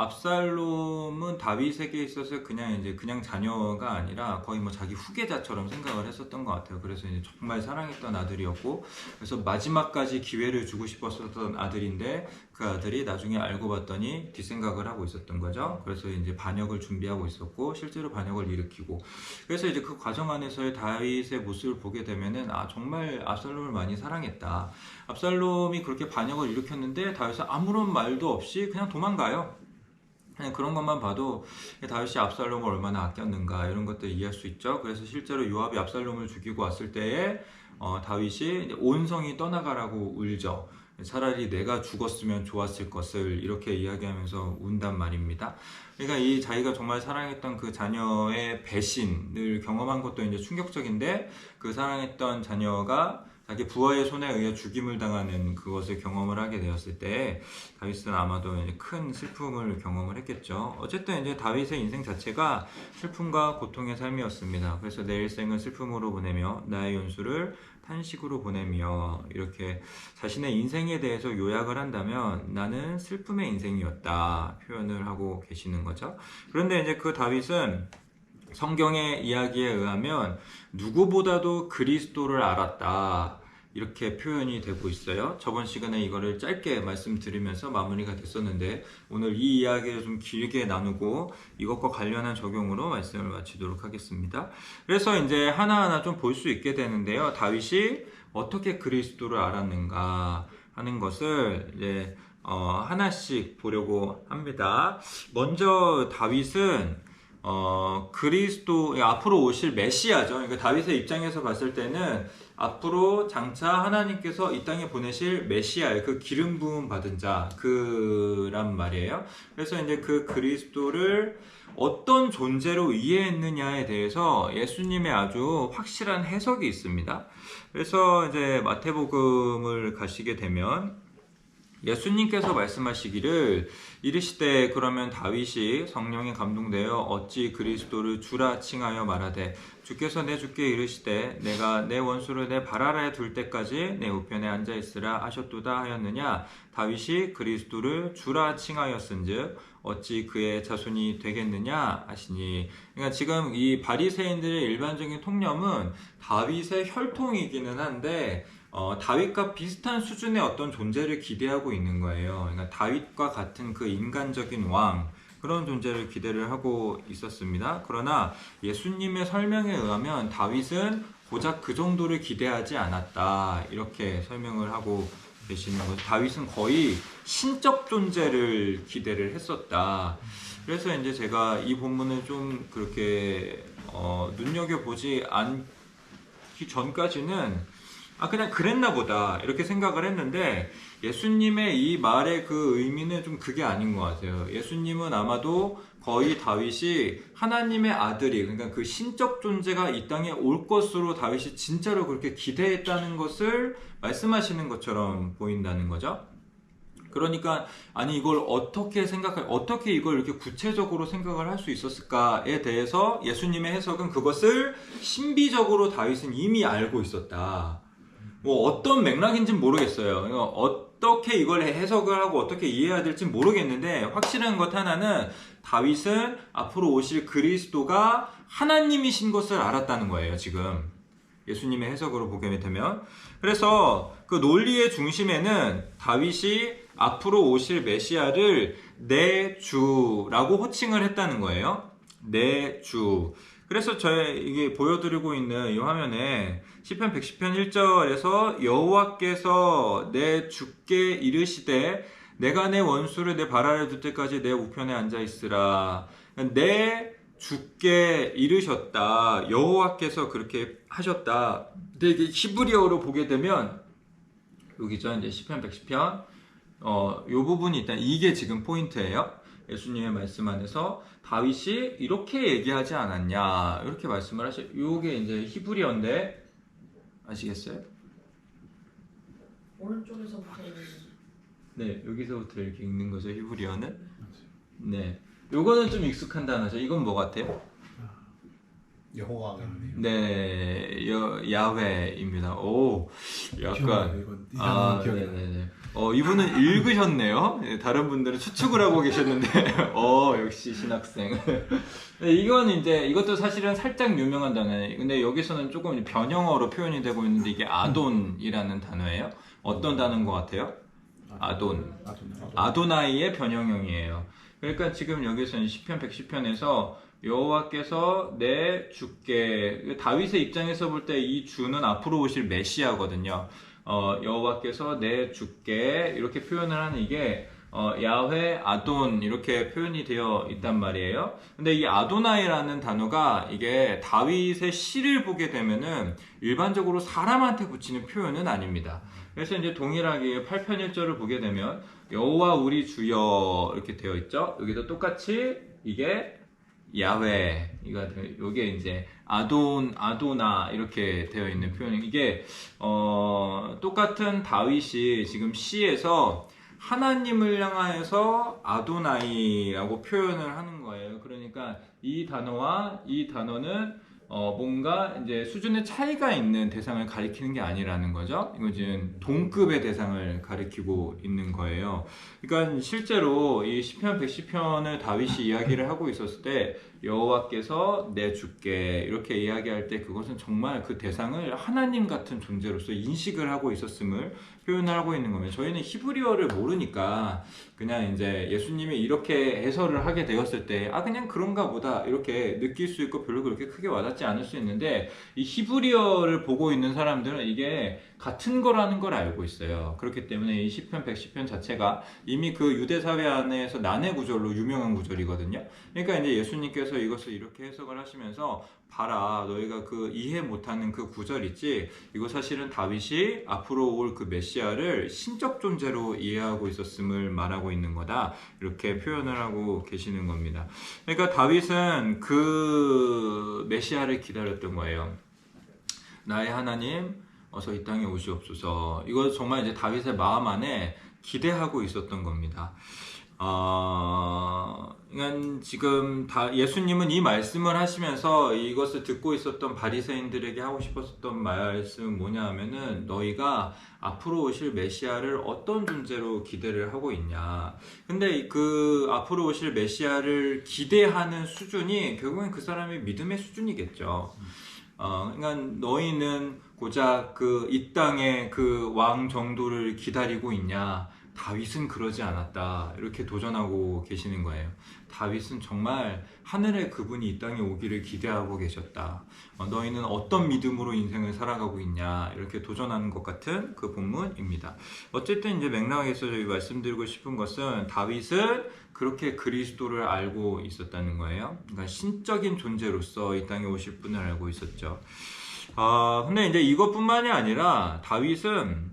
압살롬은 다윗에게 있어서 그냥 자녀가 아니라 거의 뭐 자기 후계자처럼 생각을 했었던 것 같아요. 그래서 이제 정말 사랑했던 아들이었고, 그래서 마지막까지 기회를 주고 싶었었던 아들인데 그 아들이 나중에 알고 봤더니 뒷생각을 하고 있었던 거죠. 그래서 이제 반역을 준비하고 있었고 실제로 반역을 일으키고, 그래서 이제 그 과정 안에서의 다윗의 모습을 보게 되면은 정말 압살롬을 많이 사랑했다. 압살롬이 그렇게 반역을 일으켰는데 다윗은 아무런 말도 없이 그냥 도망가요. 그냥 그런 것만 봐도 다윗이 압살롬을 얼마나 아꼈는가 이런 것들 이해할 수 있죠. 그래서 실제로 요압이 압살롬을 죽이고 왔을 때에 다윗이 온 성이 떠나가라고 울죠. 차라리 내가 죽었으면 좋았을 것을 이렇게 이야기하면서 운단 말입니다. 그러니까 이 자기가 정말 사랑했던 그 자녀의 배신을 경험한 것도 이제 충격적인데, 그 사랑했던 자녀가 자기 부하의 손에 의해 죽임을 당하는 그것을 경험을 하게 되었을 때 다윗은 아마도 이제 큰 슬픔을 경험을 했겠죠. 어쨌든 이제 다윗의 인생 자체가 슬픔과 고통의 삶이었습니다. 그래서 내 일생은 슬픔으로 보내며 나의 연수를 탄식으로 보내며, 이렇게 자신의 인생에 대해서 요약을 한다면 나는 슬픔의 인생이었다 표현을 하고 계시는 거죠. 그런데 이제 그 다윗은 성경의 이야기에 의하면 누구보다도 그리스도를 알았다 이렇게 표현이 되고 있어요. 저번 시간에 이거를 짧게 말씀드리면서 마무리가 됐었는데 오늘 이 이야기를 좀 길게 나누고 이것과 관련한 적용으로 말씀을 마치도록 하겠습니다. 그래서 이제 하나하나 좀 볼 수 있게 되는데요. 다윗이 어떻게 그리스도를 알았는가 하는 것을 이제 하나씩 보려고 합니다. 먼저 다윗은 그리스도, 앞으로 오실 메시아죠. 그러니까 다윗의 입장에서 봤을 때는 앞으로 장차 하나님께서 이 땅에 보내실 메시아의 그 기름 부음 받은 자, 그란 말이에요. 그래서 이제 그 그리스도를 어떤 존재로 이해했느냐에 대해서 예수님의 아주 확실한 해석이 있습니다. 그래서 이제 마태복음을 가시게 되면 예수님께서 말씀하시기를 이르시되 그러면 다윗이 성령에 감동되어 어찌 그리스도를 주라 칭하여 말하되 주께서 내 주께 이르시되 내가 내 원수를 내 발 아래에 둘 때까지 내 우편에 앉아 있으라 하셨도다 하였느냐. 다윗이 그리스도를 주라 칭하였은즉 어찌 그의 자손이 되겠느냐 하시니. 그러니까 지금 이 바리새인들의 일반적인 통념은 다윗의 혈통이기는 한데 다윗과 비슷한 수준의 어떤 존재를 기대하고 있는 거예요. 그러니까 다윗과 같은 그 인간적인 왕, 그런 존재를 기대를 하고 있었습니다. 그러나 예수님의 설명에 의하면 다윗은 고작 그 정도를 기대하지 않았다 이렇게 설명을 하고 계시는 거죠. 다윗은 거의 신적 존재를 기대를 했었다. 그래서 이제 제가 이 본문을 좀 그렇게 눈여겨보지 않기 전까지는 그냥 그랬나 보다 이렇게 생각을 했는데, 예수님의 이 말의 그 의미는 좀 그게 아닌 것 같아요. 예수님은 아마도 거의 다윗이 하나님의 아들이, 그러니까 그 신적 존재가 이 땅에 올 것으로 다윗이 진짜로 그렇게 기대했다는 것을 말씀하시는 것처럼 보인다는 거죠. 그러니까 이걸 어떻게 이걸 이렇게 구체적으로 생각을 할 수 있었을까에 대해서 예수님의 해석은 그것을 신비적으로 다윗은 이미 알고 있었다. 뭐 어떤 맥락인지는 모르겠어요. 어떻게 이걸 해석을 하고 어떻게 이해해야 될지 모르겠는데, 확실한 것 하나는 다윗은 앞으로 오실 그리스도가 하나님이신 것을 알았다는 거예요. 지금 예수님의 해석으로 보게 되면. 그래서 그 논리의 중심에는 다윗이 앞으로 오실 메시아를 내 주라고 호칭을 했다는 거예요. 내 주. 그래서 이게 보여드리고 있는 이 화면에 시편 110편 1절에서 여호와께서 내 주께 이르시되 내가 내 원수를 내 발 아래 둘 때까지 내 우편에 앉아 있으라. 내 주께 이르셨다. 여호와께서 그렇게 하셨다. 근데 이게 히브리어로 보게 되면 여기죠. 이제 시편 110편 요 부분이 일단 이게 지금 포인트예요. 예수님의 말씀 안에서 다윗이 이렇게 얘기하지 않았냐 이렇게 말씀을 하셔. 요게 이제 히브리어인데 아시겠어요? 오른쪽에서부터 네, 여기서부터 이렇게 읽는 거죠. 히브리어는. 네, 요거는 좀 익숙한 단어죠. 이건 뭐 같아요? 여호와겠네요. 네, 야훼입니다. 오, 약간 이건 네네네. 이분은 읽으셨네요. 예, 다른 분들은 추측을 하고 계셨는데, 역시 신학생. 네, 이것도 사실은 살짝 유명한 단어예요. 근데 여기서는 조금 변형어로 표현이 되고 있는데, 이게 아돈이라는 단어예요. 어떤 단어인 것 같아요? 아돈. 아도나이의 변형형이에요. 그러니까 지금 여기서는 시편 110편에서 여호와께서 내 주께, 다윗의 입장에서 볼 때 이 주는 앞으로 오실 메시아거든요. 여호와께서 내 주께 이렇게 표현을 하는 이게 야훼 아돈 이렇게 표현이 되어 있단 말이에요. 근데 이 아도나이라는 단어가 이게 다윗의 시를 보게 되면은 일반적으로 사람한테 붙이는 표현은 아닙니다. 그래서 이제 동일하게 8편 1절을 보게 되면 여호와 우리 주여 이렇게 되어 있죠. 여기도 똑같이 이게 야훼, 이게 이제 아도나 이렇게 되어 있는 표현이, 이게 똑같은 다윗이 지금 시에서 하나님을 향하여서 아도나이라고 표현을 하는 거예요. 그러니까 이 단어와 이 단어는 뭔가 이제 수준의 차이가 있는 대상을 가리키는 게 아니라는 거죠. 이건 지금 동급의 대상을 가리키고 있는 거예요. 그러니까 실제로 이 시편 110편을 다윗이 이야기를 하고 있었을 때 여호와께서 내 주께 이렇게 이야기할 때 그것은 정말 그 대상을 하나님 같은 존재로서 인식을 하고 있었음을 표현을 하고 있는 겁니다. 저희는 히브리어를 모르니까 그냥 이제 예수님이 이렇게 해설을 하게 되었을 때 그냥 그런가 보다 이렇게 느낄 수 있고 별로 그렇게 크게 와닿지 않을 수 있는데, 이 히브리어를 보고 있는 사람들은 이게 같은 거라는 걸 알고 있어요. 그렇기 때문에 이 시편 110편 자체가 이미 그 유대 사회 안에서 난해 구절로 유명한 구절이거든요. 그러니까 이제 예수님께서 이것을 이렇게 해석을 하시면서 봐라, 너희가 그 이해 못하는 그 구절 있지, 이거 사실은 다윗이 앞으로 올 그 메시아를 신적 존재로 이해하고 있었음을 말하고 있는 거다, 이렇게 표현을 하고 계시는 겁니다. 그러니까 다윗은 그 메시아를 기다렸던 거예요. 나의 하나님 어서 이 땅에 오시옵소서. 이거 정말 이제 다윗의 마음 안에 기대하고 있었던 겁니다. 그러니까 지금 예수님은 이 말씀을 하시면서 이것을 듣고 있었던 바리새인들에게 하고 싶었던 말씀은 뭐냐 하면은, 너희가 앞으로 오실 메시아를 어떤 존재로 기대를 하고 있냐. 근데 그 앞으로 오실 메시아를 기대하는 수준이 결국엔 그 사람의 믿음의 수준이겠죠. 그러니까 너희는 고작 그 이 땅의 그 왕 정도를 기다리고 있냐. 다윗은 그러지 않았다, 이렇게 도전하고 계시는 거예요. 다윗은 정말 하늘의 그분이 이 땅에 오기를 기대하고 계셨다. 너희는 어떤 믿음으로 인생을 살아가고 있냐, 이렇게 도전하는 것 같은 그 본문입니다. 어쨌든 이제 맥락에서 저희 말씀드리고 싶은 것은, 다윗은 그렇게 그리스도를 알고 있었다는 거예요. 그러니까 신적인 존재로서 이 땅에 오실 분을 알고 있었죠. 근데 이제 이것뿐만이 아니라 다윗은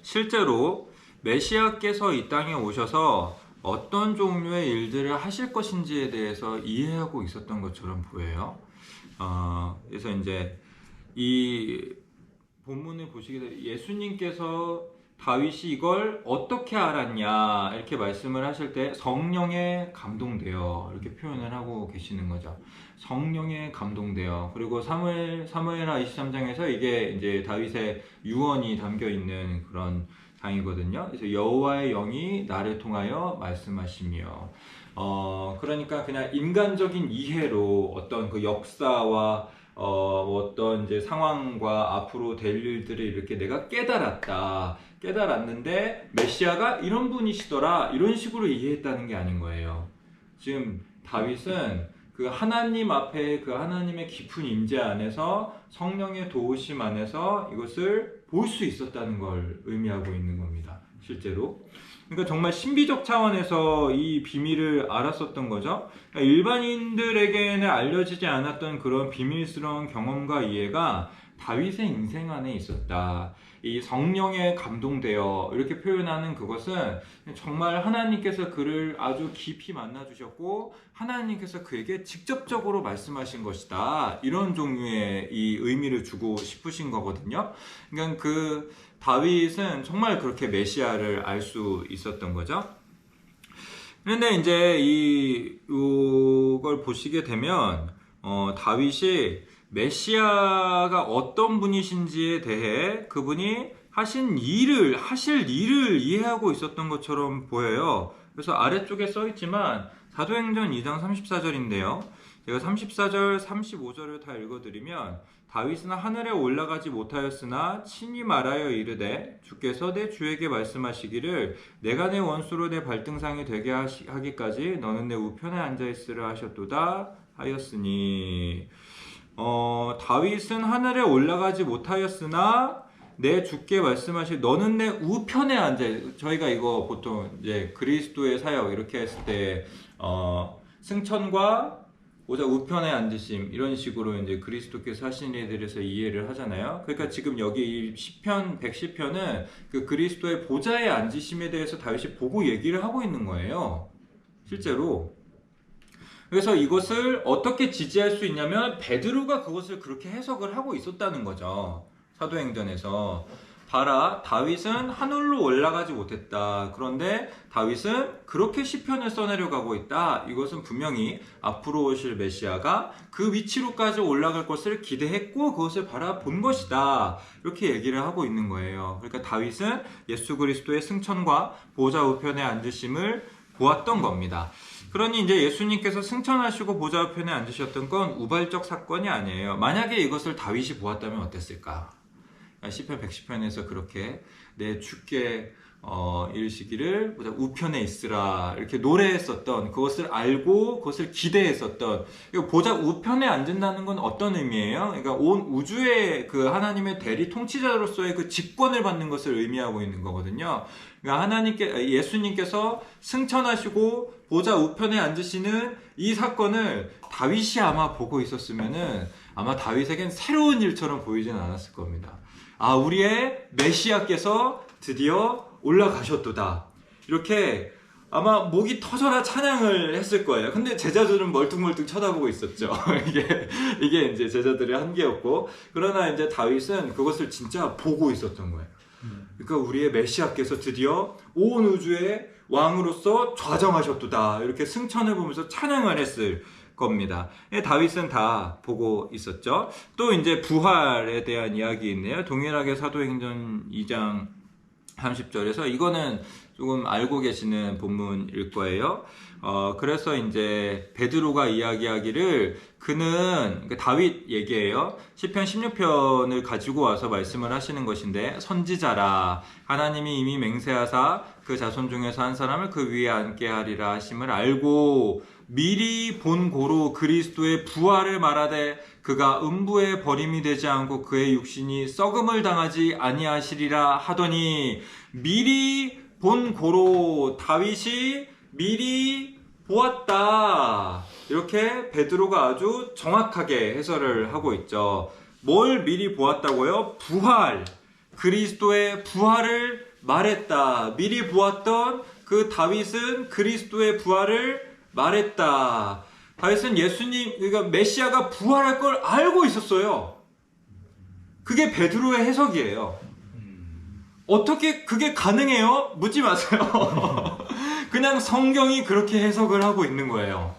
실제로 메시아께서 이 땅에 오셔서 어떤 종류의 일들을 하실 것인지에 대해서 이해하고 있었던 것처럼 보여요. 그래서 이제 이 본문을 보시게 되면 예수님께서 다윗이 이걸 어떻게 알았냐 이렇게 말씀을 하실 때 성령에 감동되어 이렇게 표현을 하고 계시는 거죠. 성령에 감동되어. 그리고 사무엘하 23장에서 이게 이제 다윗의 유언이 담겨 있는 그런 장이거든요. 그래서 여호와의 영이 나를 통하여 말씀하시며, 그러니까 그냥 인간적인 이해로 어떤 그 역사와 어떤 이제 상황과 앞으로 될 일들을 이렇게 내가 깨달았는데 메시아가 이런 분이시더라, 이런 식으로 이해했다는 게 아닌 거예요. 지금 다윗은 그 하나님 앞에 그 하나님의 깊은 임재 안에서 성령의 도우심 안에서 이것을 볼 수 있었다는 걸 의미하고 있는 겁니다. 실제로. 그러니까 정말 신비적 차원에서 이 비밀을 알았었던 거죠. 그러니까 일반인들에게는 알려지지 않았던 그런 비밀스러운 경험과 이해가 다윗의 인생 안에 있었다. 이 성령에 감동되어 이렇게 표현하는 그것은 정말 하나님께서 그를 아주 깊이 만나주셨고 하나님께서 그에게 직접적으로 말씀하신 것이다, 이런 종류의 이 의미를 주고 싶으신 거거든요. 그러니까 그 다윗은 정말 그렇게 메시아를 알 수 있었던 거죠. 그런데 이제 이걸 보시게 되면 다윗이 메시아가 어떤 분이신지에 대해 그분이 하실 일을 이해하고 있었던 것처럼 보여요. 그래서 아래쪽에 써 있지만 사도행전 2장 34절인데요. 제가 34절, 35절을 다 읽어드리면 다윗은 하늘에 올라가지 못하였으나 친히 말하여 이르되 주께서 내 주에게 말씀하시기를 내가 내 원수로 내 발등상이 되게 하기까지 너는 내 우편에 앉아있으라 하셨도다 하였으니 다윗은 하늘에 올라가지 못하였으나 내 주께 말씀하실 너는 내 우편에 앉아. 저희가 이거 보통 이제 그리스도의 사역 이렇게 했을 때 승천과 보좌 우편에 앉으심 이런 식으로 이제 그리스도께서 하신 일에 대해서 이해를 하잖아요. 그러니까 지금 여기 이 시편 110편은 그 그리스도의 보좌에 앉으심에 대해서 다윗이 보고 얘기를 하고 있는 거예요. 실제로. 그래서 이것을 어떻게 지지할 수 있냐면 베드로가 그것을 그렇게 해석을 하고 있었다는 거죠. 사도행전에서 봐라 다윗은 하늘로 올라가지 못했다. 그런데 다윗은 그렇게 시편을 써내려가고 있다. 이것은 분명히 앞으로 오실 메시아가 그 위치로까지 올라갈 것을 기대했고 그것을 바라본 것이다. 이렇게 얘기를 하고 있는 거예요. 그러니까 다윗은 예수 그리스도의 승천과 보좌 우편에 앉으심을 보았던 겁니다. 그러니 이제 예수님께서 승천하시고 보좌 우편에 앉으셨던 건 우발적 사건이 아니에요. 만약에 이것을 다윗이 보았다면 어땠을까? 시편 110편에서 그렇게 내 주께 이르시기를 우편에 있으라 이렇게 노래했었던 그것을 알고 그것을 기대했었던 보좌 우편에 앉는다는 건 어떤 의미예요? 그러니까 온 우주의 그 하나님의 대리 통치자로서의 그 직권을 받는 것을 의미하고 있는 거거든요. 그러니까 예수님께서 승천하시고 보좌 우편에 앉으시는 이 사건을 다윗이 아마 보고 있었으면은 아마 다윗에겐 새로운 일처럼 보이지는 않았을 겁니다. 우리의 메시아께서 드디어 올라가셨도다. 이렇게 아마 목이 터져라 찬양을 했을 거예요. 근데 제자들은 멀뚱멀뚱 쳐다보고 있었죠. 이게 이제 제자들의 한계였고, 그러나 이제 다윗은 그것을 진짜 보고 있었던 거예요. 그러니까 우리의 메시아께서 드디어 온 우주의 왕으로서 좌정하셨도다. 이렇게 승천을 보면서 찬양을 했을 겁니다. 다윗은 다 보고 있었죠. 또 이제 부활에 대한 이야기 있네요. 동일하게 사도행전 2장 30절에서 이거는 조금 알고 계시는 본문일 거예요. 그래서 이제 베드로가 이야기하기를 그는 다윗 얘기예요. 시편 16편을 가지고 와서 말씀을 하시는 것인데 선지자라 하나님이 이미 맹세하사 그 자손 중에서 한 사람을 그 위에 앉게 하리라 하심을 알고 미리 본 고로 그리스도의 부활을 말하되 그가 음부에 버림이 되지 않고 그의 육신이 썩음을 당하지 아니하시리라 하더니 미리 본 고로 다윗이 미리 보았다. 이렇게 베드로가 아주 정확하게 해설을 하고 있죠. 뭘 미리 보았다고요? 부활. 그리스도의 부활을 말했다. 미리 보았던 그 다윗은 그리스도의 부활을 말했다. 다윗은 예수님, 그러니까 메시아가 부활할 걸 알고 있었어요. 그게 베드로의 해석이에요. 어떻게 그게 가능해요? 묻지 마세요. 그냥 성경이 그렇게 해석을 하고 있는 거예요.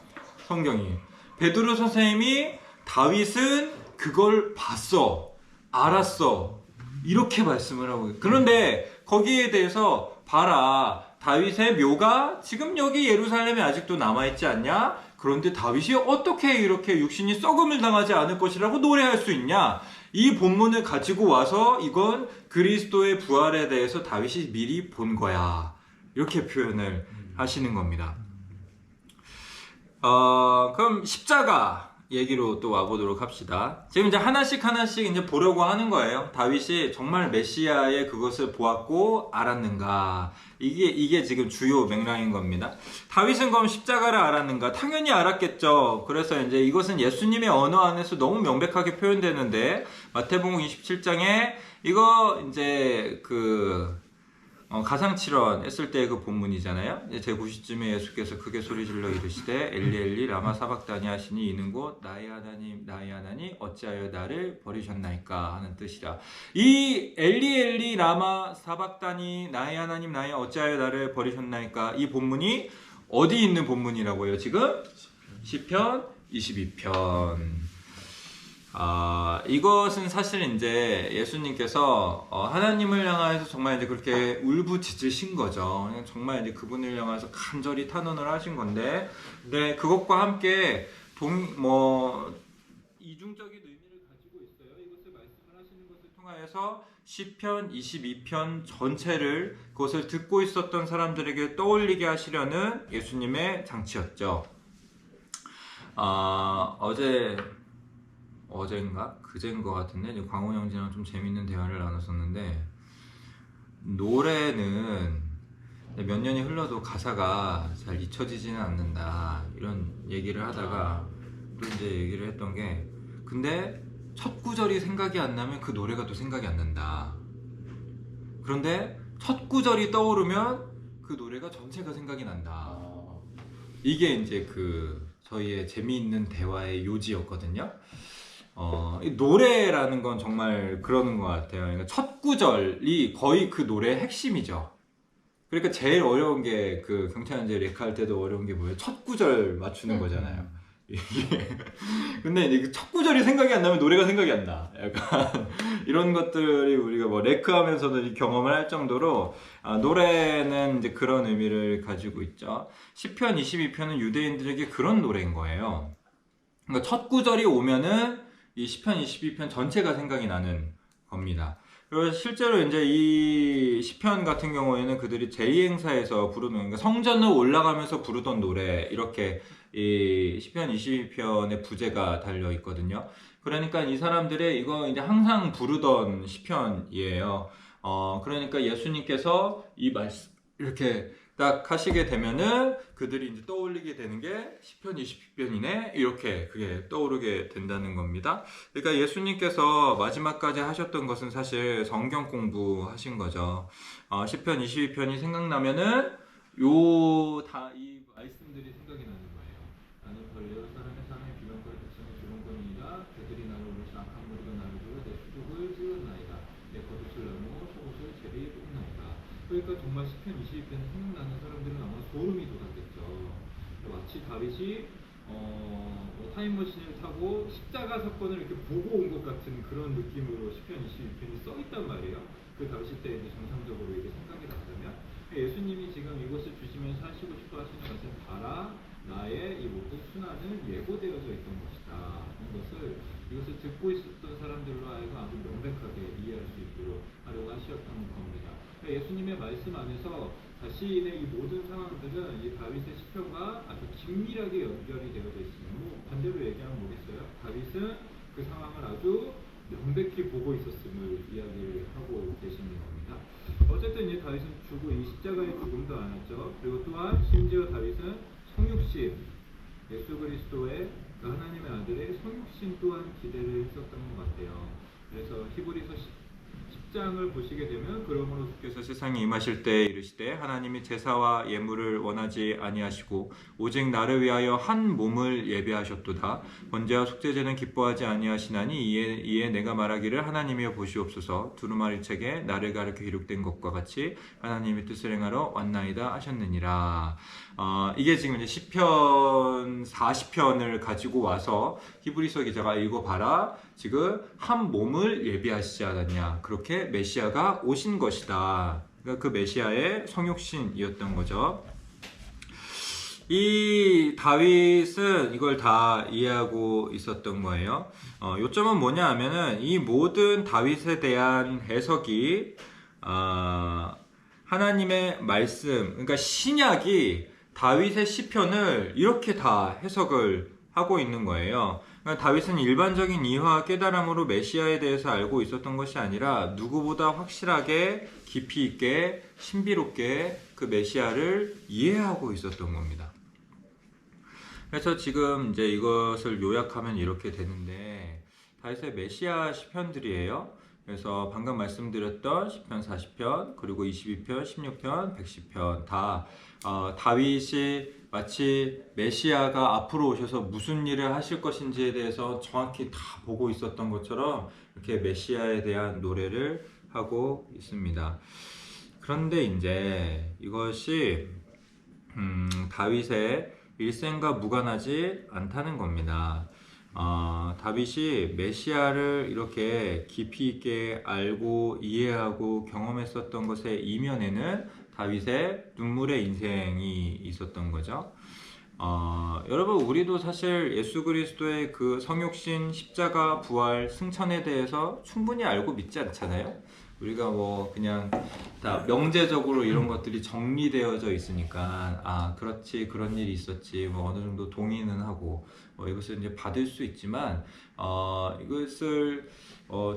성경이. 베드로 선생님이 다윗은 그걸 봤어. 알았어. 이렇게 말씀을 하고 있어요. 그런데 거기에 대해서 봐라. 다윗의 묘가 지금 여기 예루살렘에 아직도 남아있지 않냐? 그런데 다윗이 어떻게 이렇게 육신이 썩음을 당하지 않을 것이라고 노래할 수 있냐? 이 본문을 가지고 와서 이건 그리스도의 부활에 대해서 다윗이 미리 본 거야. 이렇게 표현을 하시는 겁니다. 그럼 십자가 얘기로 또 와보도록 합시다. 지금 이제 하나씩 이제 보려고 하는 거예요. 다윗이 정말 메시아의 그것을 보았고 알았는가. 이게 지금 주요 맥락인 겁니다. 다윗은 그럼 십자가를 알았는가? 당연히 알았겠죠. 그래서 이제 이것은 예수님의 언어 안에서 너무 명백하게 표현되는데, 마태복음 27장에 이거 이제 가상칠언 했을 때 그 본문이잖아요. 제9시쯤에 예수께서 크게 소리질러 이르시되 엘리 엘리 라마 사박다니 하시니 이는 곧 나의 하나님 어찌하여 나를 버리셨나이까 하는 뜻이라. 이 엘리 엘리 라마 사박다니 나의 하나님 어찌하여 나를 버리셨나이까, 이 본문이 어디 있는 본문이라고요? 지금 시편 22편. 이것은 사실 이제 예수님께서 하나님을 향해서 정말 이제 그렇게 울부짖으신 거죠. 정말 이제 그분을 향해서 간절히 탄원을 하신 건데, 네, 그것과 함께 이중적인 의미를 가지고 있어요. 이것을 말씀을 하시는 것을 통하여서 시편 22편 전체를 그것을 듣고 있었던 사람들에게 떠올리게 하시려는 예수님의 장치였죠. 어젠가? 그제인 것 같은데 광호 형제랑 좀 재밌는 대화를 나눴었는데, 노래는 몇 년이 흘러도 가사가 잘 잊혀지지는 않는다 이런 얘기를 하다가 또 이제 얘기를 했던 게, 근데 첫 구절이 생각이 안 나면 그 노래가 또 생각이 안 난다. 그런데 첫 구절이 떠오르면 그 노래가 전체가 생각이 난다. 이게 이제 저희의 재미있는 대화의 요지였거든요. 노래라는 건 정말 그러는 것 같아요. 그러니까 첫 구절이 거의 그 노래의 핵심이죠. 그러니까 제일 어려운 게 경찰제 레카 할 때도 어려운 게 뭐예요? 첫 구절 맞추는 거잖아요. 근데 이제 첫 구절이 생각이 안 나면 노래가 생각이 안 나. 약간 이런 것들이 우리가 레크 하면서도 경험을 할 정도로 노래는 이제 그런 의미를 가지고 있죠. 시편 22편은 유대인들에게 그런 노래인 거예요. 그러니까 첫 구절이 오면은 이 시편 22편 전체가 생각이 나는 겁니다. 그리고 실제로 이제 이 시편 같은 경우에는 그들이 제2행사에서 부르는, 그러니까 성전을 올라가면서 부르던 노래, 이렇게 이 시편 22편의 부제가 달려 있거든요. 그러니까 이 사람들의 이거 이제 항상 부르던 시편이에요. 그러니까 예수님께서 이 말씀 이렇게 딱 하시게 되면은 그들이 이제 떠올리게 되는 게 시편 20편이네, 이렇게 그게 떠오르게 된다는 겁니다. 그러니까 예수님께서 마지막까지 하셨던 것은 사실 성경 공부하신 거죠. 시편 22편이 생각나면은 이 말씀들이 생각이 나는 거예요. 나는 벌레와 사람의 사랑의 비방거리 백성의 주렁거리니라. 그들이 나를 오르시 악한 무리가 나를 두고 내 수족을 찌르나이다. 내 겉옷을 나누고 속옷을 제대히 뽑나이다. 그러니까 정말 시편 22편 생각나는 사람들은 아마 소름이 돋았겠죠. 마치 다윗이 타임머신을 타고 십자가 사건을 이렇게 보고 온 것 같은 그런 느낌으로 시편 22편이 써있단 말이에요. 그 당시 때 이제 정상적으로 이렇게 생각이 난다면, 예수님이 지금 이것을 주시면서 하시고 싶어 하시는 것은 봐라, 나의 이 모든 순환은 예고되어져 있던 것이다. 이것을 듣고 있었던 사람들로 하여금 아주 명백하게 이해할 수 있도록 하려고 하셨던 겁니다. 예수님의 말씀 안에서 자신의 이 모든 상황들은 이 다윗의 시편과 아주 긴밀하게 연결이 되어져 있습니다. 반대로 얘기하면 뭐겠어요? 다윗은 그 상황을 아주 명백히 보고 있었음을 이야기를 하고 계시는 겁니다. 어쨌든 이 다윗은 이 십자가의 죽음도 안았죠. 그리고 또한 심지어 다윗은 성육신, 예수 그리스도의 하나님의 아들의 성육신 또한 기대를 했었던 것 같아요. 그래서 히브리서 10장을 보시게 되면, 그러므로 주께서 세상에 임하실 때 이르시되 하나님이 제사와 예물을 원하지 아니하시고 오직 나를 위하여 한 몸을 예배하셨도다. 번제와 속죄제는 기뻐하지 아니하시나니 이에 내가 말하기를 하나님이여 보시옵소서, 두루마리 책에 나를 가르쳐 기록된 것과 같이 하나님의 뜻을 행하러 왔나이다 하셨느니라. 이게 지금 이제 시편 40편을 가지고 와서 히브리서 기자가 읽어봐라, 지금 한 몸을 예비하시지 않았냐, 그렇게 메시아가 오신 것이다. 그러니까 그 메시아의 성육신이었던 거죠. 이 다윗은 이걸 다 이해하고 있었던 거예요. 요점은 뭐냐 하면은 이 모든 다윗에 대한 해석이 하나님의 말씀, 그러니까 신약이 다윗의 시편을 이렇게 다 해석을 하고 있는 거예요. 그러니까 다윗은 일반적인 이해와 깨달음으로 메시아에 대해서 알고 있었던 것이 아니라 누구보다 확실하게 깊이 있게 신비롭게 그 메시아를 이해하고 있었던 겁니다. 그래서 지금 이제 이것을 요약하면 이렇게 되는데, 다윗의 메시아 시편들이에요. 그래서 방금 말씀드렸던 시편 40편, 그리고 22편, 16편, 110편 다 다윗이 마치 메시아가 앞으로 오셔서 무슨 일을 하실 것인지에 대해서 정확히 다 보고 있었던 것처럼 이렇게 메시아에 대한 노래를 하고 있습니다. 그런데 이제 이것이 다윗의 일생과 무관하지 않다는 겁니다. 다윗이 메시아를 이렇게 깊이 있게 알고 이해하고 경험했었던 것의 이면에는 다윗의 눈물의 인생이 있었던 거죠. 여러분, 우리도 사실 예수 그리스도의 그 성육신, 십자가, 부활, 승천에 대해서 충분히 알고 믿지 않잖아요. 우리가 뭐 그냥 다 명제적으로 이런 것들이 정리되어져 있으니까 그렇지, 그런 일이 있었지, 뭐 어느 정도 동의는 하고 뭐 이것을 이제 받을 수 있지만 이것을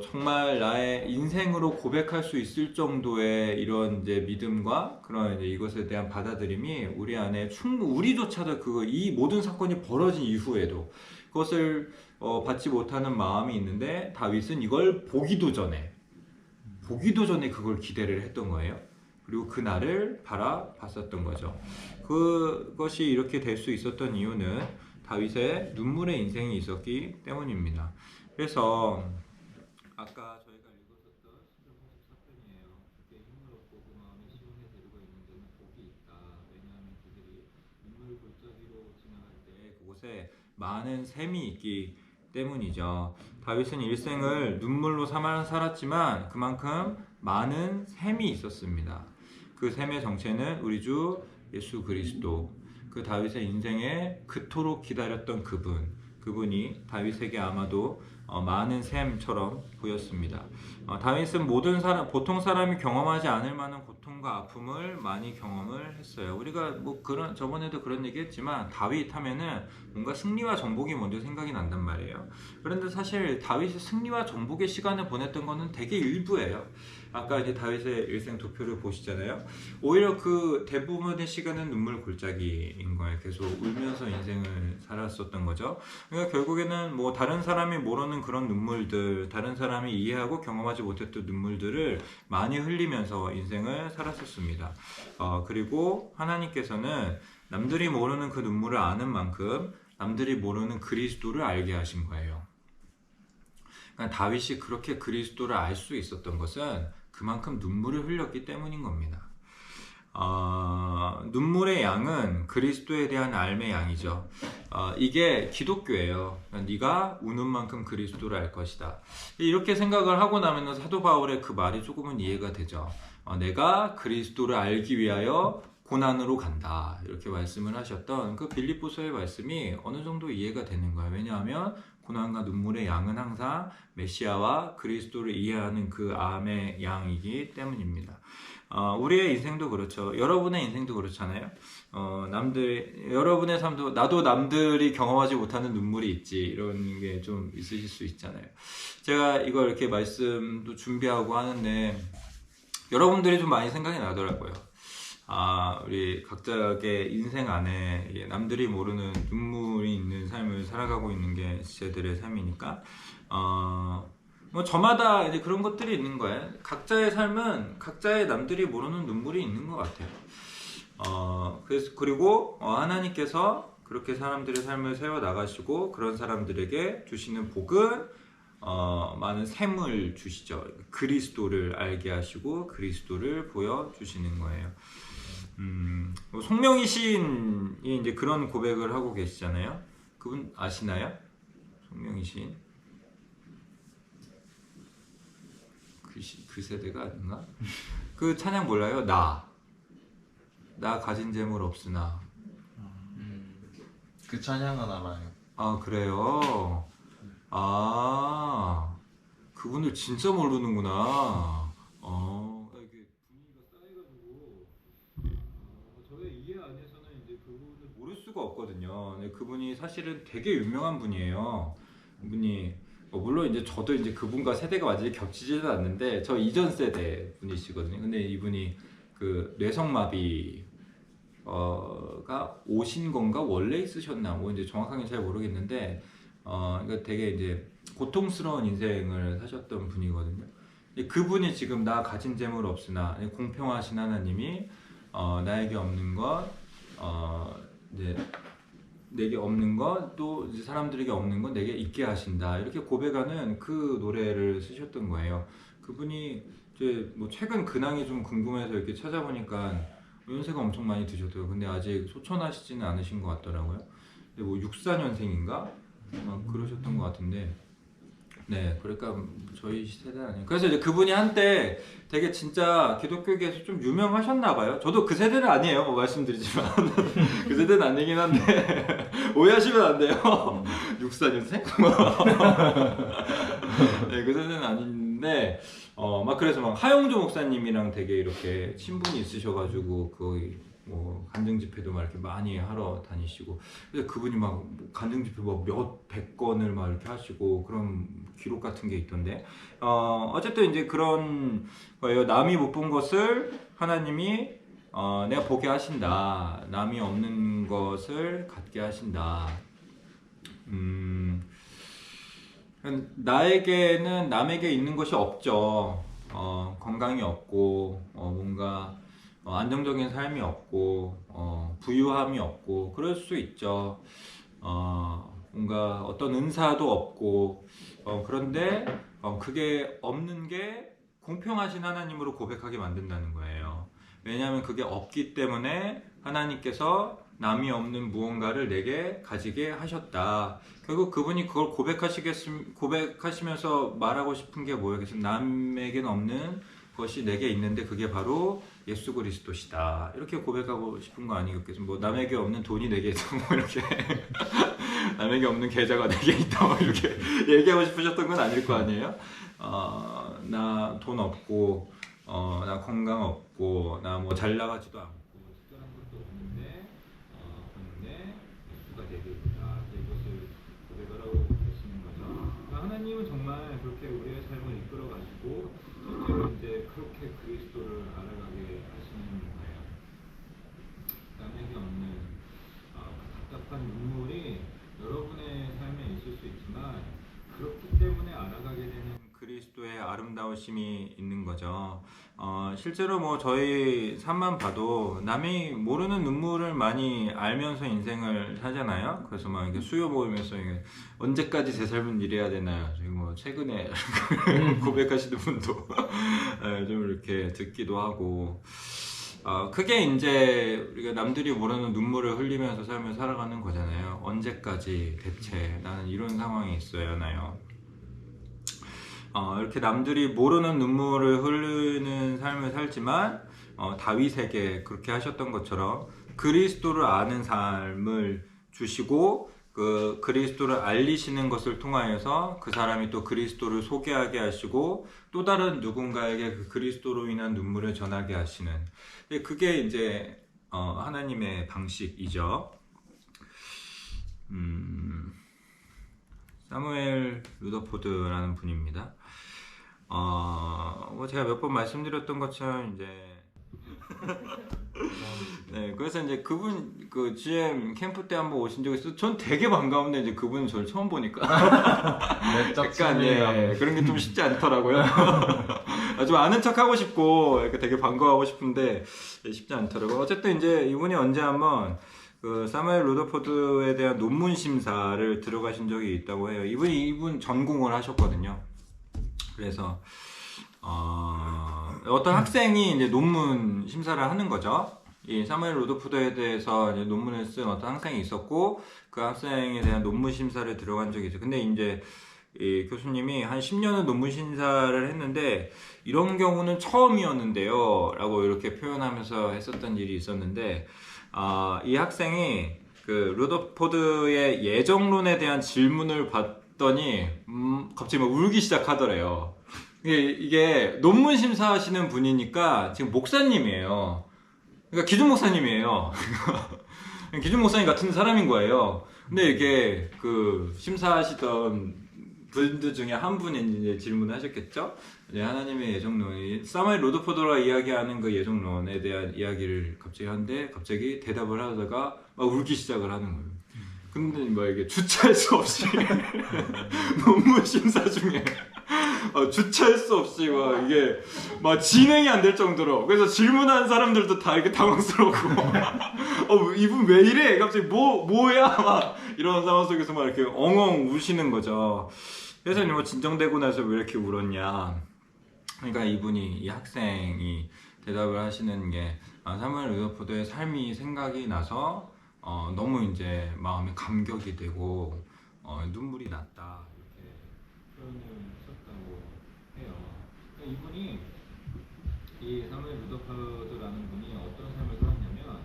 정말 나의 인생으로 고백할 수 있을 정도의 이런 이제 믿음과 그런 이제 이것에 대한 받아들임이 우리 안에 우리조차도 이 모든 사건이 벌어진 이후에도 그것을 받지 못하는 마음이 있는데, 다윗은 이걸 보기도 전에 그걸 기대를 했던 거예요. 그리고 그날을 바라봤었던 거죠. 그것이 이렇게 될 수 있었던 이유는 다윗의 눈물의 인생이 있었기 때문입니다. 그래서 아까 저희가 읽었었던 14편이에요. 그게 힘을 얻고 그 마음이 시온에 데리고 있는 데는 복이 있다. 왜냐하면 그들이 눈물 골짜기로 지나갈 때 그곳에 많은 샘이 있기 때문이죠. 다윗은 일생을 눈물로 살았지만 그만큼 많은 샘이 있었습니다. 그 샘의 정체는 우리 주 예수 그리스도, 그 다윗의 인생에 그토록 기다렸던 그분이 다윗에게 아마도 많은 샘처럼 보였습니다. 다윗은 보통 사람이 경험하지 않을 만한 고통과 아픔을 많이 경험을 했어요. 우리가 뭐 저번에도 그런 얘기했지만 다윗 하면은 뭔가 승리와 정복이 먼저 생각이 난단 말이에요. 그런데 사실 다윗이 승리와 정복의 시간을 보냈던 거는 되게 일부예요. 아까 이제 다윗의 일생 도표를 보시잖아요. 오히려 그 대부분의 시간은 눈물 골짜기인 거예요. 계속 울면서 인생을 살았었던 거죠. 그러니까 결국에는 뭐 다른 사람이 모르는 그런 눈물들, 다른 사람이 이해하고 경험하지 못했던 눈물들을 많이 흘리면서 인생을 살았었습니다. 그리고 하나님께서는 남들이 모르는 그 눈물을 아는 만큼 남들이 모르는 그리스도를 알게 하신 거예요. 그러니까 다윗이 그렇게 그리스도를 알 수 있었던 것은 그만큼 눈물을 흘렸기 때문인 겁니다. 눈물의 양은 그리스도에 대한 알의 양이죠. 이게 기독교예요. 네가 우는 만큼 그리스도를 알 것이다. 이렇게 생각을 하고 나면 사도 바울의 그 말이 조금은 이해가 되죠. 내가 그리스도를 알기 위하여 고난으로 간다, 이렇게 말씀을 하셨던 그 빌립보서의 말씀이 어느 정도 이해가 되는 거예요. 왜냐하면 고난과 눈물의 양은 항상 메시아와 그리스도를 이해하는 그 암의 양이기 때문입니다. 우리의 인생도 그렇죠. 여러분의 인생도 그렇잖아요. 여러분의 삶도, 나도 남들이 경험하지 못하는 눈물이 있지, 이런 게 좀 있으실 수 있잖아요. 제가 이걸 이렇게 말씀도 준비하고 하는데 여러분들이 좀 많이 생각이 나더라고요. 우리 각자의 인생 안에 남들이 모르는 눈물이 있는 삶을 살아가고 있는 게 제들의 삶이니까, 뭐 저마다 이제 그런 것들이 있는 거예요. 각자의 삶은 각자의 남들이 모르는 눈물이 있는 것 같아요. 그리고 하나님께서 그렇게 사람들의 삶을 세워 나가시고 그런 사람들에게 주시는 복은 많은 샘을 주시죠. 그리스도를 알게 하시고 그리스도를 보여주시는 거예요. 송명희 시인이 이제 그런 고백을 하고 계시잖아요. 그분 아시나요? 송명희 시인? 그 세대가 아닌가? 그 찬양 몰라요? 나 가진 재물 없으나. 그 찬양은 알아요. 그래요? 그분을 진짜 모르는구나. 이게 분위기가 쌓여가지고 저의 이해 안에서는 이제 그분을 모를 수가 없거든요. 근데 그분이 사실은 되게 유명한 분이에요. 그분이 물론 이제 저도 이제 그분과 세대가 완전히 겹치지는 않는데 저 이전 세대 분이시거든요. 근데 이분이 그 뇌성마비 가 오신 건가 원래 있으셨나 뭐 이제 정확하게 잘 모르겠는데 그러니까 되게 이제 고통스러운 인생을 사셨던 분이거든요. 그분이 지금 나 가진 재물 없으나 공평하신 하나님이 나에게 없는 것, 이제 내게 없는 것, 또 이제 사람들에게 없는 것 내게 있게 하신다, 이렇게 고백하는 그 노래를 쓰셨던 거예요. 그분이 이제 뭐 최근 근황이 좀 궁금해서 이렇게 찾아보니까 연세가 엄청 많이 드셨대요. 근데 아직 소천하시지는 않으신 것 같더라고요. 근데 뭐 64년생인가? 그러셨던 것 같은데. 네, 그러니까 저희 세대는 아니에요. 그래서 이제 그분이 한때 되게 진짜 기독교계에서 좀 유명하셨나 봐요. 저도 그 세대는 아니에요, 뭐 말씀드리지만. 그 세대는 아니긴 한데 오해하시면 안 돼요. 64년생? 네, 그 세대는 아닌데 막 그래서 막 하용조 목사님이랑 되게 이렇게 친분이 있으셔가지고 거의 뭐 간증 집회도 막 이렇게 많이 하러 다니시고, 그래서 그분이 막 간증 집회 뭐 몇백 건을 막 이렇게 하시고 그런 기록 같은 게 있던데, 어쨌든 이제 그런 거예요. 남이 못 본 것을 하나님이 내가 보게 하신다. 남이 없는 것을 갖게 하신다. 나에게는 남에게 있는 것이 없죠. 건강이 없고 뭔가 안정적인 삶이 없고 부유함이 없고 그럴 수 있죠. 뭔가 어떤 은사도 없고 그런데 그게 없는 게 공평하신 하나님으로 고백하게 만든다는 거예요. 왜냐하면 그게 없기 때문에 하나님께서 남이 없는 무언가를 내게 가지게 하셨다. 결국 그분이 그걸 고백하시면서 말하고 싶은 게 뭐예요? 남에게는 없는 것이 내게 있는데 그게 바로 예수 그리스도시다. 이렇게 고백하고 싶은 거 아니겠겠어요? 뭐 남에게 없는 돈이 내게 있다, 뭐 이렇게 남에게 없는 계좌가 내게 있다, 뭐 이렇게 얘기하고 싶으셨던 건 아닐 거 아니에요? 나 돈 없고, 나 건강 없고, 나 뭐 잘 나가지도 않고, 특별한 것도 없는데, 그런데 예수가 내게 있다. 이것을 고백하라고 하시는 거죠. 하나님은 정말 그렇게 우리의 삶을 이끌어 가시고, 실제로 이제 그렇게 그리스도를 알아가게 하시는 거예요. 남에게 없는 답답한 눈물이 여러분의 삶에 있을 수 있지만, 그렇기 때문에 알아가게 되는 그리스도의 아름다우심이 있는 거죠. 실제로 뭐 저희 삶만 봐도 남이 모르는 눈물을 많이 알면서 인생을 살잖아요. 그래서 막 이렇게 수요 모임에서 이게 언제까지 제 삶은 이래야 되나요? 지금 뭐 최근에 고백하시는 분도 좀 이렇게 듣기도 하고. 그게 이제 우리가 남들이 모르는 눈물을 흘리면서 삶을 살아가는 거잖아요. 언제까지 대체 나는 이런 상황이 있어야 하나요? 이렇게 남들이 모르는 눈물을 흐르는 삶을 살지만 다윗에게 그렇게 하셨던 것처럼 그리스도를 아는 삶을 주시고, 그 그리스도를 알리시는 것을 통하여서 그 사람이 또 그리스도를 소개하게 하시고 또 다른 누군가에게 그 그리스도로 인한 눈물을 전하게 하시는, 그게 이제 하나님의 방식이죠. 사무엘 루더포드라는 분입니다. 뭐 제가 몇 번 말씀드렸던 것처럼 이제 네, 그래서 이제 그분 그 GM 캠프 때 한번 오신 적이 있어요. 전 되게 반가운데 이제 그분은 저를 처음 보니까 약간 그런 게 좀 쉽지 않더라고요. 좀 아는 척 하고 싶고 이렇게 되게 반가워하고 싶은데 쉽지 않더라고요. 어쨌든 이제 이분이 언제 한번 그 사무엘 루더포드에 대한 논문 심사를 들어가신 적이 있다고 해요. 이분 전공을 하셨거든요. 그래서 어떤 학생이 이제 논문 심사를 하는 거죠. 이 사무엘 루더포드에 대해서 이제 논문을 쓴 어떤 학생이 있었고, 그 학생에 대한 논문 심사를 들어간 적이 있어요. 근데 이제 이 교수님이 한 10년은 논문 심사를 했는데 이런 경우는 처음이었는데요 라고 이렇게 표현하면서 했었던 일이 있었는데, 이 학생이 그 루더포드의 예정론에 대한 질문을 받더니 갑자기 막 울기 시작하더래요. 이게 논문 심사하시는 분이니까 지금 목사님이에요. 그러니까 기준 목사님이에요. 기준 목사님 같은 사람인 거예요. 근데 이게 그 심사하시던 분들 중에 한 분이 이제 질문을 하셨겠죠? 이제 하나님의 예정론이 사무엘 루더포드가 이야기하는 그 예정론에 대한 이야기를 갑자기 하는데 갑자기 대답을 하다가 막 울기 시작을 하는 거예요. 근데 뭐 이게 주체할 수 없이 논문 심사 중에 주체할 수 없이 막 이게 막 진행이 안 될 정도로, 그래서 질문한 사람들도 다 이렇게 당황스럽고 이분 왜 이래? 갑자기 뭐야? 막 이런 상황 속에서 막 이렇게 엉엉 우시는 거죠. 그래서 뭐 진정되고 나서 왜 이렇게 울었냐? 그러니까 이 학생이 대답을 하시는 게 사무엘 루더포드의 삶이 생각이 나서 너무 이제 마음에 감격이 되고 눈물이 났다 이렇게 표현을 했었다고 해요. 그러니까 이분이 이 사무엘 루더파드라는 분이 어떤 삶을 살았냐면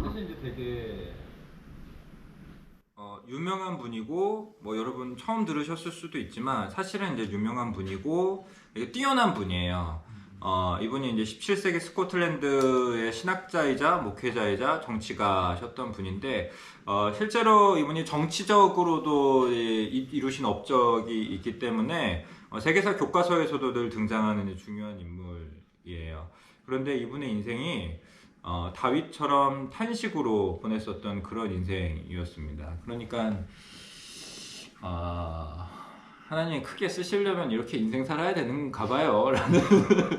사실 이제 되게 유명한 분이고 뭐 여러분 처음 들으셨을 수도 있지만 사실은 이제 유명한 분이고 되게 뛰어난 분이에요. 이분이 이제 17세기 스코틀랜드의 신학자이자 목회자이자 정치가셨던 분인데 실제로 이분이 정치적으로도 이루신 업적이 있기 때문에 세계사 교과서에서도 늘 등장하는 중요한 인물이에요. 그런데 이분의 인생이 다윗처럼 탄식으로 보냈었던 그런 인생이었습니다. 그러니까 하나님이 크게 쓰시려면 이렇게 인생 살아야 되는가 봐요 라는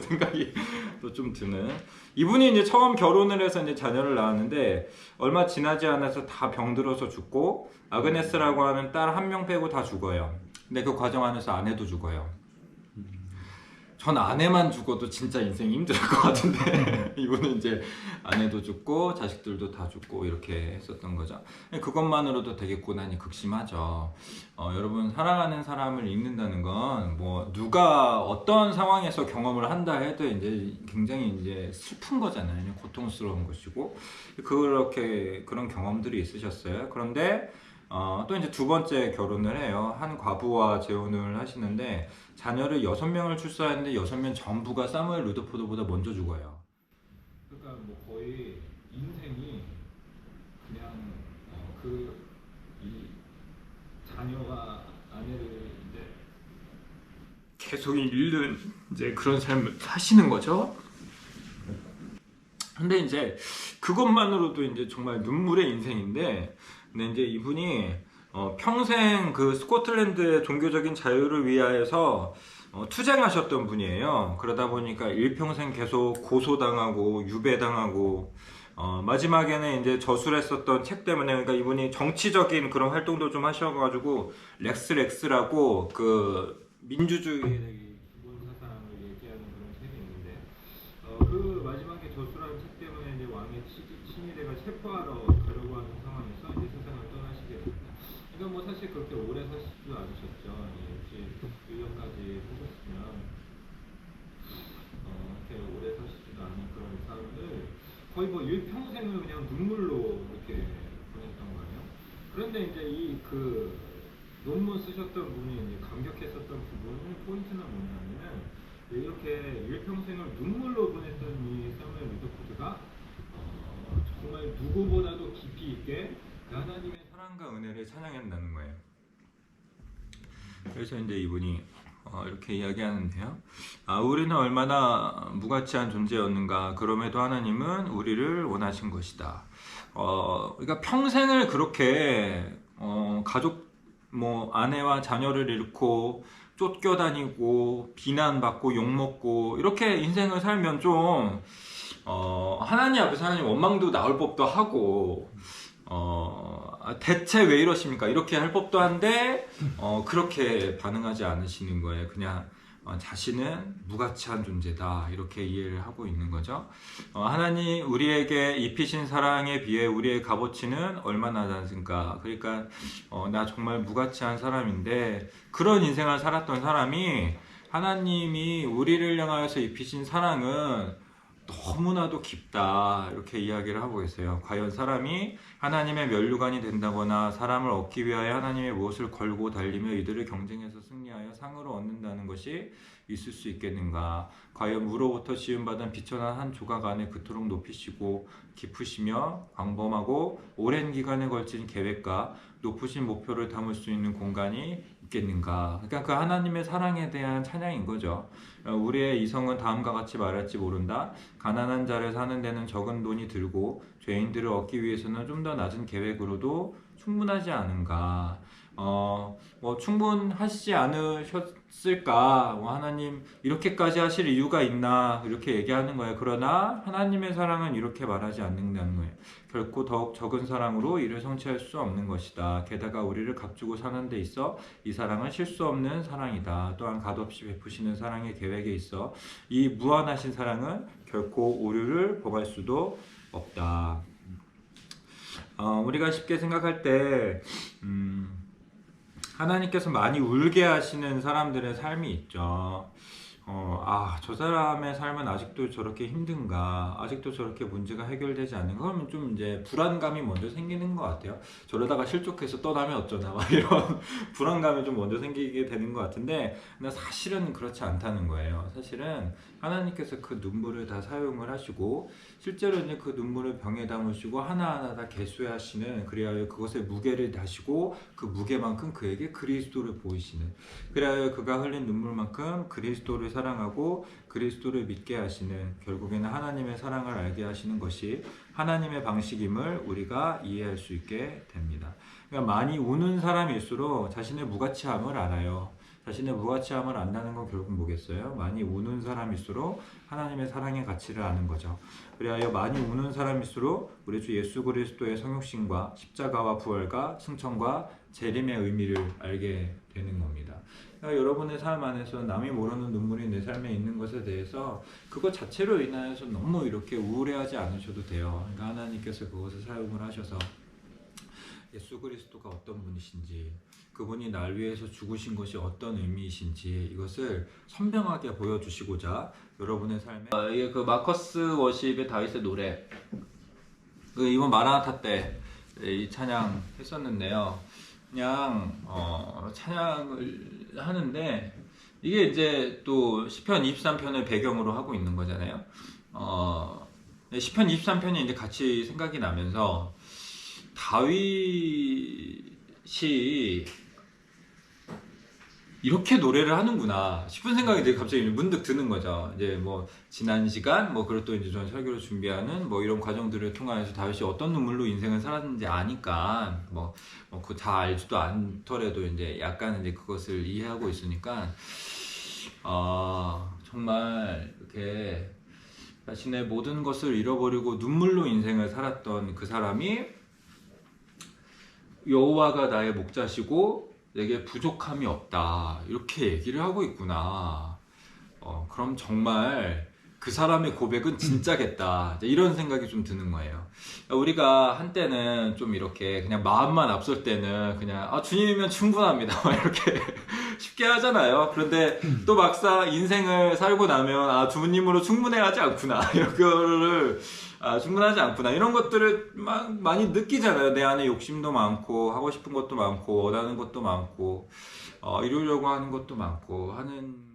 생각이 또 좀 드는. 이분이 이제 처음 결혼을 해서 이제 자녀를 낳았는데 얼마 지나지 않아서 다 병들어서 죽고 아그네스라고 하는 딸 한 명 빼고 다 죽어요. 근데 그 과정 안에서 아내도 죽어요. 전 아내만 죽어도 진짜 인생이 힘들 것 같은데 이분은 이제 아내도 죽고 자식들도 다 죽고 이렇게 했었던 거죠. 그것만으로도 되게 고난이 극심하죠. 여러분 사랑하는 사람을 잃는다는 건 뭐 누가 어떤 상황에서 경험을 한다 해도 이제 굉장히 이제 슬픈 거잖아요. 고통스러운 것이고 그렇게 그런 경험들이 있으셨어요. 그런데 또 이제 두 번째 결혼을 해요. 한 과부와 재혼을 하시는데 자녀를 6명을 출산했는데 6명 전부가 사무엘 루더포드보다 먼저 죽어요. 그러니까 뭐 거의 인생이 그냥 이 자녀와 아내를 이제 계속 잃는 이제 그런 삶을 사시는 거죠. 근데 이제 그것만으로도 이제 정말 눈물의 인생인데, 근데 이제 이분이 평생 그 스코틀랜드의 종교적인 자유를 위하여서 투쟁하셨던 분이에요. 그러다 보니까 일평생 계속 고소당하고 유배당하고 마지막에는 이제 저술했었던 책 때문에, 그러니까 이분이 정치적인 그런 활동도 좀 하셔가지고 렉스라고 그 민주주의의 기본 사상을 얘기하는 그런 책이 있는데 그 마지막에 저술한 책 때문에 이제 왕의 친위대가 체포하러 가려고 하는 상황에서 이제 세상을 떠나시게 됩니다. 그러니까 뭐 사실 그렇게 오래 사시지도 않으셨죠. 1년까지 사셨으면 이렇게 오래 사시지도 않은 그런 삶을 거의 뭐 일평생을 그냥 눈물로 이렇게 보냈던 거예요. 그런데 이제 이 그 논문 쓰셨던 분이 이제 감격했었던 부분은 포인트는 뭐냐면은 이렇게 일평생을 눈물로 보냈던 이 사무엘 루더포드가 정말 누구보다도 깊이 있게 하나님의 사랑과 은혜를 찬양한다는 거예요. 그래서 이제 이분이 이렇게 이야기하는데요. 우리는 얼마나 무가치한 존재였는가. 그럼에도 하나님은 우리를 원하신 것이다. 그러니까 평생을 그렇게 가족 뭐 아내와 자녀를 잃고 쫓겨다니고 비난받고 욕먹고 이렇게 인생을 살면 좀 하나님 앞에서 하나님 원망도 나올 법도 하고 대체 왜 이러십니까? 이렇게 할 법도 한데 그렇게 반응하지 않으시는 거예요. 그냥 자신은 무가치한 존재다 이렇게 이해를 하고 있는 거죠. 하나님 우리에게 입히신 사랑에 비해 우리의 값어치는 얼마나 낮은가. 그러니까 나 정말 무가치한 사람인데 그런 인생을 살았던 사람이 하나님이 우리를 향하여서 입히신 사랑은 너무나도 깊다 이렇게 이야기를 하고 있어요. 과연 사람이 하나님의 면류관이 된다거나 사람을 얻기 위하여 하나님의 무엇을 걸고 달리며 이들을 경쟁해서 승리하여 상을 얻는다는 것이 있을 수 있겠는가. 과연 무로부터 지음받은 비천한 한 조각 안에 그토록 높이시고 깊으시며 광범하고 오랜 기간에 걸친 계획과 높으신 목표를 담을 수 있는 공간이 있겠는가. 그러니까 그 하나님의 사랑에 대한 찬양인 거죠. 우리의 이성은 다음과 같이 말할지 모른다. 가난한 자를 사는 데는 적은 돈이 들고 죄인들을 얻기 위해서는 좀 더 낮은 계획으로도 충분하지 않은가. 뭐 충분하시지 않으셨을까? 하나님 이렇게까지 하실 이유가 있나? 이렇게 얘기하는 거예요. 그러나 하나님의 사랑은 이렇게 말하지 않는다는 거예요. 결코 더욱 적은 사랑으로 이를 성취할 수 없는 것이다. 게다가 우리를 값주고 사는 데 있어 이 사랑은 실수 없는 사랑이다. 또한 값없이 베푸시는 사랑의 계획에 있어 이 무한하신 사랑은 결코 오류를 범할 수도 없다. 우리가 쉽게 생각할 때 하나님께서 많이 울게 하시는 사람들의 삶이 있죠. 저 사람의 삶은 아직도 저렇게 힘든가, 아직도 저렇게 문제가 해결되지 않는가, 그러면 좀 이제 불안감이 먼저 생기는 것 같아요. 저러다가 실족해서 떠나면 어쩌나, 막 이런 불안감이 좀 먼저 생기게 되는 것 같은데, 근데 사실은 그렇지 않다는 거예요. 사실은 하나님께서 그 눈물을 다 사용을 하시고, 실제로 이제 그 눈물을 병에 담으시고, 하나하나 다 계수하시는, 그리하여 그것의 무게를 다시고, 그 무게만큼 그에게 그리스도를 보이시는, 그리하여 그가 흘린 눈물만큼 그리스도를 사랑하고 그리스도를 믿게 하시는, 결국에는 하나님의 사랑을 알게 하시는 것이 하나님의 방식임을 우리가 이해할 수 있게 됩니다. 그러니까 많이 우는 사람일수록 자신의 무가치함을 알아요. 자신의 무가치함을 안다는 건 결국 뭐겠어요? 많이 우는 사람일수록 하나님의 사랑의 가치를 아는 거죠. 그리하여 많이 우는 사람일수록 우리 주 예수 그리스도의 성육신과 십자가와 부활과 승천과 재림의 의미를 알게 되는 겁니다. 그러니까 여러분의 삶 안에서 남이 모르는 눈물이 내 삶에 있는 것에 대해서 그것 자체로 인하여서 너무 이렇게 우울해하지 않으셔도 돼요. 그러니까 하나님께서 그것을 사용을 하셔서 예수 그리스도가 어떤 분이신지, 그분이 날 위해서 죽으신 것이 어떤 의미이신지 이것을 선명하게 보여주시고자 여러분의 삶에 이게 그 마커스 워십의 다윗의 노래, 이번 마라나타 때 이 찬양 했었는데요. 그냥 찬양을 하는데 이게 이제 또 시편 23편을 배경으로 하고 있는 거잖아요. 시편 23편이 이제 같이 생각이 나면서 다윗이 이렇게 노래를 하는구나 싶은 생각이 이제 갑자기 문득 드는 거죠. 이제 뭐 지난 시간 그리고 또 이제 전 설교를 준비하는 이런 과정들을 통해서 다윗이 어떤 눈물로 인생을 살았는지 아니까 그 다 알지도 않더라도 이제 약간 이제 그것을 이해하고 있으니까 정말 이렇게 자신의 모든 것을 잃어버리고 눈물로 인생을 살았던 그 사람이 여호와가 나의 목자시고 내게 부족함이 없다 이렇게 얘기를 하고 있구나. 그럼 정말 그 사람의 고백은 진짜겠다 이런 생각이 좀 드는 거예요. 우리가 한때는 좀 이렇게 그냥 마음만 앞설 때는 그냥 주님이면 충분합니다 이렇게 쉽게 하잖아요. 그런데 또 막상 인생을 살고 나면 주님으로 충분해하지 않구나, 이런 거를 충분하지 않구나, 이런 것들을 많이 느끼잖아요. 내 안에 욕심도 많고 하고 싶은 것도 많고 원하는 것도 많고 이루려고 하는 것도 많고 하는